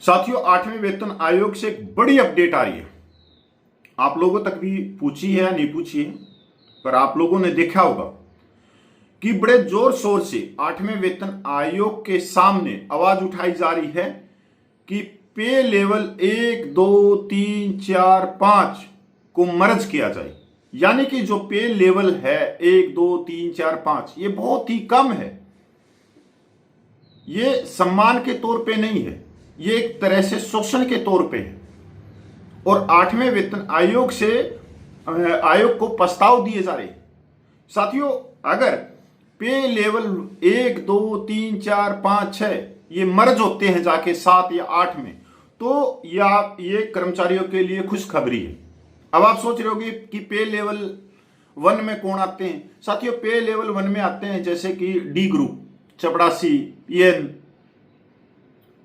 साथियों, 8वें वेतन आयोग से एक बड़ी अपडेट आ रही है। आप लोगों तक भी पूछी है या नहीं पूछी है, पर आप लोगों ने देखा होगा कि बड़े जोर शोर से 8वें वेतन आयोग के सामने आवाज उठाई जा रही है कि पे लेवल 1, 2, 3, 4, 5 को मर्ज किया जाए। यानी कि जो पे लेवल है 1, 2, 3, 4, 5 ये बहुत ही कम है। ये सम्मान के तौर पे नहीं है, ये एक तरह से शोषण के तौर पे है। और 8वें वेतन आयोग को प्रस्ताव दिए जा रहे हैं। साथियों, अगर पे लेवल 1, 2, 3, 4, 5, 6 ये मर्ज होते हैं जाके 7 या 8 में, तो ये कर्मचारियों के लिए खुशखबरी है। अब आप सोच रहे होंगे कि पे लेवल 1 में कौन आते हैं। साथियों, पे लेवल 1 में आते हैं जैसे कि डी ग्रुप, चपड़ासी, EN,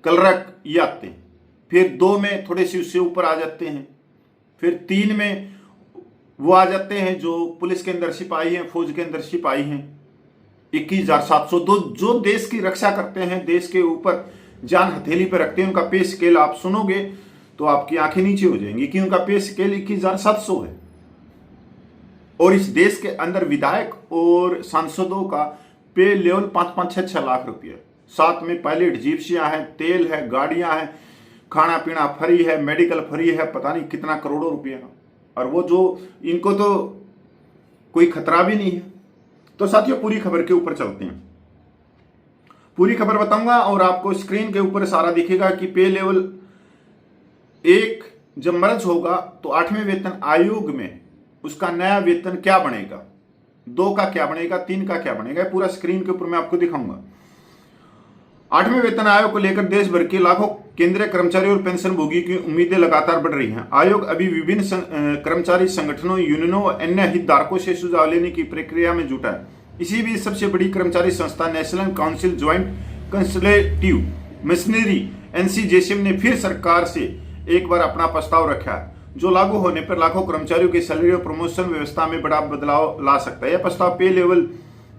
कलरक, ये आते हैं। फिर 2 में थोड़े से उससे ऊपर आ जाते हैं। फिर 3 में वो आ जाते हैं जो पुलिस के अंदर सिपाही हैं, फौज के अंदर सिपाही हैं, 21,700। जो देश की रक्षा करते हैं, देश के ऊपर जान हथेली पर रखते हैं, उनका पे स्केल आप सुनोगे तो आपकी आंखें नीचे हो जाएंगी कि उनका पे स्केल 21,700 है। और इस देश के अंदर विधायक और सांसदों का पे लेवल 5-5, 6-6 लाख रुपये। साथ में पायलट, जिप्सियां हैं, तेल है, गाड़ियां हैं, खाना पीना फ्री है, मेडिकल फ्री है, पता नहीं कितना करोड़ों रुपया। और वो जो इनको तो कोई खतरा भी नहीं है। तो साथियों, पूरी खबर के ऊपर चलते हैं। पूरी खबर बताऊंगा और आपको स्क्रीन के ऊपर सारा दिखेगा कि पे लेवल 1 जब मर्ज होगा तो 8वें वेतन आयोग में उसका नया वेतन क्या बनेगा, 2 का क्या बनेगा, 3 का क्या बनेगा, पूरा स्क्रीन के ऊपर मैं आपको दिखाऊंगा। 8वें वेतन आयोग को लेकर देश भर के लाखों केंद्रीय कर्मचारी और पेंशन भोगी की उम्मीदें लगातार बढ़ रही हैं। आयोग अभी विभिन्न कर्मचारी संगठनों, यूनियनों और अन्य हितधारकों से सुझाव लेने की प्रक्रिया में जुटा है। इसी बीच सबसे बड़ी कर्मचारी संस्था national council joint consultative machinery NCJCM ने फिर सरकार से एक बार अपना प्रस्ताव रखा है, जो लागू होने पर लाखों कर्मचारियों की सैलरी और प्रमोशन व्यवस्था में बड़ा बदलाव ला सकता है। यह प्रस्ताव पे लेवल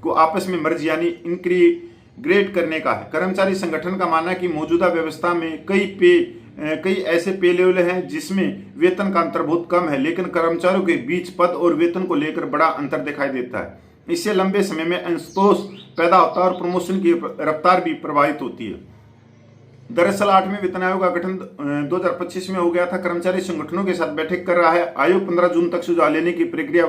को आपस में मर्ज यानी इंटीग्रेट करने का है। कर्मचारी संगठन का मानना है कि मौजूदा व्यवस्था में कई ऐसे पे लेवल हैं जिसमें वेतन का अंतर्भूत कम है, लेकिन कर्मचारियों के बीच पद और वेतन को लेकर बड़ा अंतर दिखाई देता है। इससे लंबे समय में असंतोष पैदा होता है और प्रमोशन की रफ्तार भी प्रभावित होती है। दरअसल 8वें वेतन आयोग का गठन 2025 में हो गया था। कर्मचारी संगठनों के साथ बैठक कर रहा है। आयोग 15 जून तक सुझाव लेने की प्रक्रिया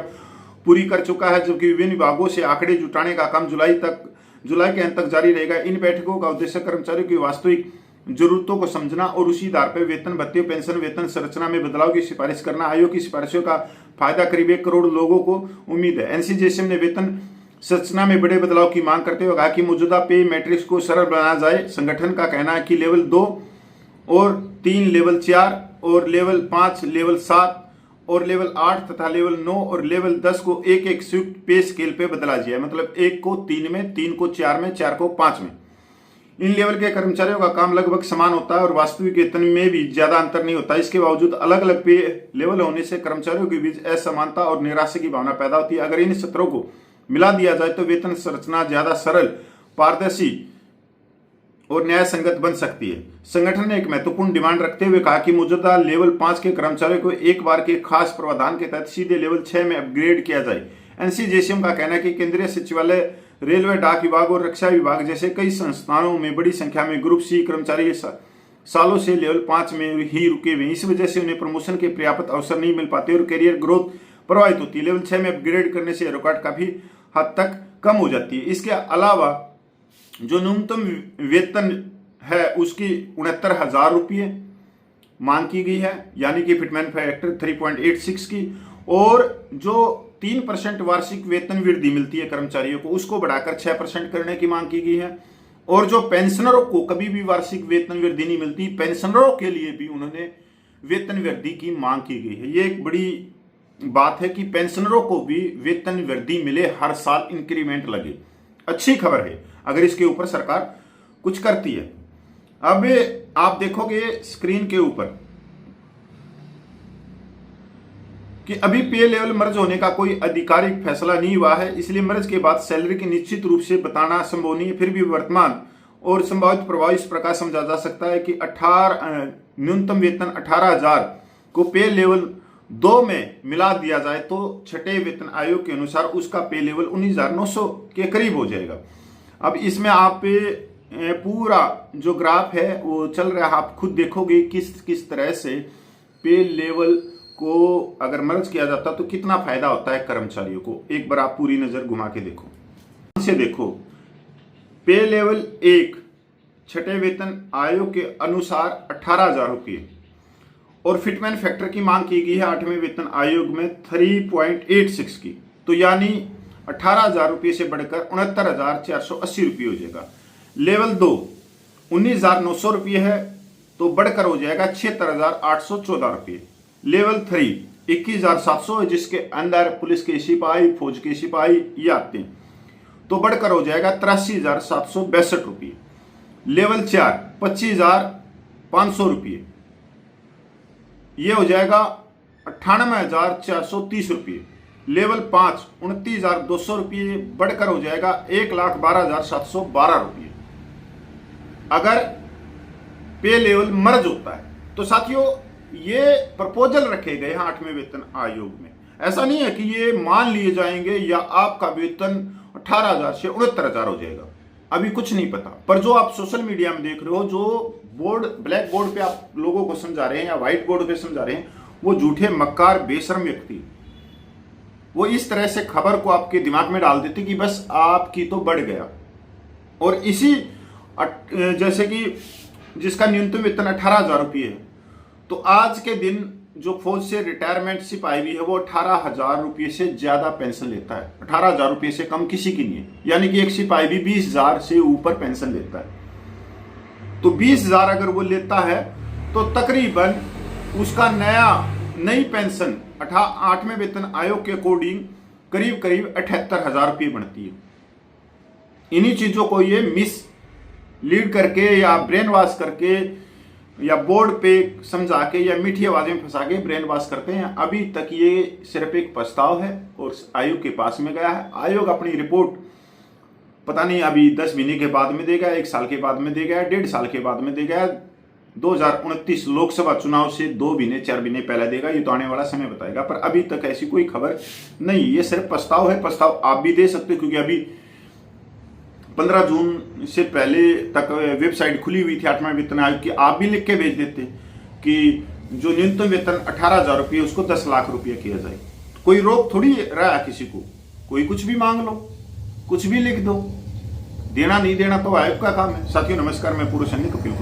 पूरी कर चुका है, जबकि विभिन्न विभागों से आंकड़े जुटाने का काम जुलाई के अंत तक जारी रहेगा। इन बैठकों का उद्देश्य कर्मचारियों की वास्तविक जरूरतों को समझना और उसी आधार पर वेतन भत्ते, पेंशन, वेतन संरचना में बदलाव की सिफारिश करना। आयोग की सिफारिशों का फायदा करीब 1 करोड़ लोगों को उम्मीद है। NCJCM ने वेतन संरचना में बड़े बदलाव की मांग करते हुए कहा कि मौजूदा पे मैट्रिक्स को सरल बनाया जाए। संगठन का कहना है कि लेवल 2 और 3, लेवल 4 और लेवल 5, लेवल 7 और लेवल 8 तथा लेवल 9 और लेवल 10 को एक संयुक्त पे स्केल पे बदला जाए। मतलब 1 को 3 में, 3 को 4 में, 4 को 5 में। इन लेवल के कर्मचारियों का काम लगभग समान होता है और वास्तविक वेतन में भी ज्यादा अंतर नहीं होता। इसके बावजूद अलग अलग पे लेवल होने से कर्मचारियों के बीच असमानता और निराशा की भावना पैदा होती है। अगर इन सत्रों को मिला दिया जाए तो वेतन संरचना ज्यादा सरल, पारदर्शी और न्याय संगत बन सकती है। संगठन ने एक महत्वपूर्ण डिमांड रखते हुए कहा कि मौजूदा लेवल 5 के कर्मचारियों को एक बार के खास प्रावधान के तहत सीधे लेवल 6 में अपग्रेड किया जाए। NCJCM का कहना है कि केंद्रीय सचिवालय, रेलवे, डाक विभाग और रक्षा विभाग जैसे कई संस्थानों में बड़ी संख्या में ग्रुप C कर्मचारी सालों से लेवल 5 में ही रुके हुए। इस वजह से उन्हें प्रमोशन के पर्याप्त अवसर नहीं मिल पाते और करियर ग्रोथ प्रभावित होती है। लेवल 6 में अपग्रेड करने से रुकावट काफी हद तक कम हो जाती है। इसके अलावा जो न्यूनतम वेतन है उसकी 69,000 रुपये मांग की गई है, यानी कि फिटमेंट फैक्टर 3.86 की। और जो 3% वार्षिक वेतन वृद्धि मिलती है कर्मचारियों को, उसको बढ़ाकर 6% करने की मांग की गई है। और जो पेंशनरों को कभी भी वार्षिक वेतन वृद्धि नहीं मिलती, पेंशनरों के लिए भी उन्होंने वेतन वृद्धि की मांग की गई है। ये एक बड़ी बात है कि पेंशनरों को भी वेतन वृद्धि मिले, हर साल इंक्रीमेंट लगे। अच्छी खबर है अगर इसके ऊपर सरकार कुछ करती है। अब आप देखोगे स्क्रीन के ऊपर कि अभी पे लेवल मर्ज होने का कोई आधिकारिक फैसला नहीं हुआ है, इसलिए मर्ज के बाद सैलरी की निश्चित रूप से बताना संभव नहीं है। फिर भी वर्तमान और संभावित प्रभाव इस प्रकार समझा जा सकता है कि न्यूनतम वेतन 18,000 को पे लेवल 2 में मिला दिया जाए तो छठे वेतन आयोग के अनुसार उसका पे लेवल 19,900 के करीब हो जाएगा। अब इसमें आप पूरा जो ग्राफ है वो चल रहा है, आप खुद देखोगे किस किस तरह से पे लेवल को अगर मर्ज किया जाता तो कितना फायदा होता है कर्मचारियों को। एक बार आप पूरी नजर घुमा के देखो। से देखो, पे लेवल 1 छठे वेतन आयोग के अनुसार 18,000 रुपये और फिटमैन फैक्टर की मांग की गई है 8वें वेतन आयोग में 3.86 की, तो यानी 18,000 रुपये से बढ़कर 69,480 रुपये हो जाएगा। लेवल 2 19,900 रुपये है तो बढ़कर हो जाएगा 76,814 रुपये। लेवल 3 21,700 है जिसके अंदर पुलिस के सिपाही, फौज के सिपाही ये आते हैं, तो बढ़कर हो जाएगा 83,762 रुपये। लेवल 4 25,500 रुपये, ये हो जाएगा 98,430 रुपये। लेवल 5 29,200 रुपये, बढ़कर हो जाएगा 1,12,712 रुपये अगर पे लेवल मर्ज होता है। तो साथियों, ये प्रपोजल रखे गए हैं 8वें वेतन आयोग में। ऐसा नहीं है कि ये मान लिए जाएंगे या आपका वेतन 18,000 से 69,000 हो जाएगा, अभी कुछ नहीं पता। पर जो आप सोशल मीडिया में देख रहे हो, जो बोर्ड ब्लैक बोर्ड पे आप लोगों को समझा रहे हैं या व्हाइट बोर्ड पे समझा रहे हैं, वो झूठे मक्कार बेशर्म व्यक्ति वो इस तरह से खबर को आपके दिमाग में डाल देते कि बस आपकी तो बढ़ गया। और इसी जैसे कि जिसका न्यूनतम वेतन 18,000 रुपये है, तो आज के दिन जो फौज से रिटायरमेंट सिपाही भी है वो 18,000 रुपये से ज्यादा पेंशन लेता है। 18,000 रुपये से कम किसी की नहीं है, यानी कि एक सिपाही भी 20,000 से ऊपर पेंशन लेता है। तो 20,000 अगर वो लेता है तो तकरीबन उसका नई पेंशन 8वें वेतन आयोग के अकॉर्डिंग करीब करीब 78,000 रुपये बनती है। इन्हीं चीजों को ये मिस लीड करके या ब्रेन वॉश करके या बोर्ड पे समझा के या मीठी आवाज में फंसा के ब्रेन वॉश करते हैं। अभी तक ये सिर्फ एक प्रस्ताव है और आयोग के पास में गया है। आयोग अपनी रिपोर्ट पता नहीं अभी 10 महीने के बाद में देगा, 1 साल के बाद में देगा, 1.5 साल के बाद में देगा, 2029 लोकसभा चुनाव से 2 महीने 4 महीने पहले देगा। ये तो आने वाला समय बताएगा, पर अभी तक ऐसी कोई खबर नहीं। ये सिर्फ प्रस्ताव है। प्रस्ताव आप भी दे सकते हो, क्योंकि अभी 15 जून से पहले तक वेबसाइट खुली हुई थी 8वें वेतन आयोग की। आप भी लिख के भेज देते कि जो न्यूनतम वेतन 18,000 रुपये उसको 10 लाख रुपये किया जाए। कोई रोक थोड़ी रहा है किसी को, कोई कुछ भी मांग लो, कुछ भी लिख दो। देना नहीं देना तो आयोग का काम है। साथियों नमस्कार, मैं पूर्व सैनिक कपिल।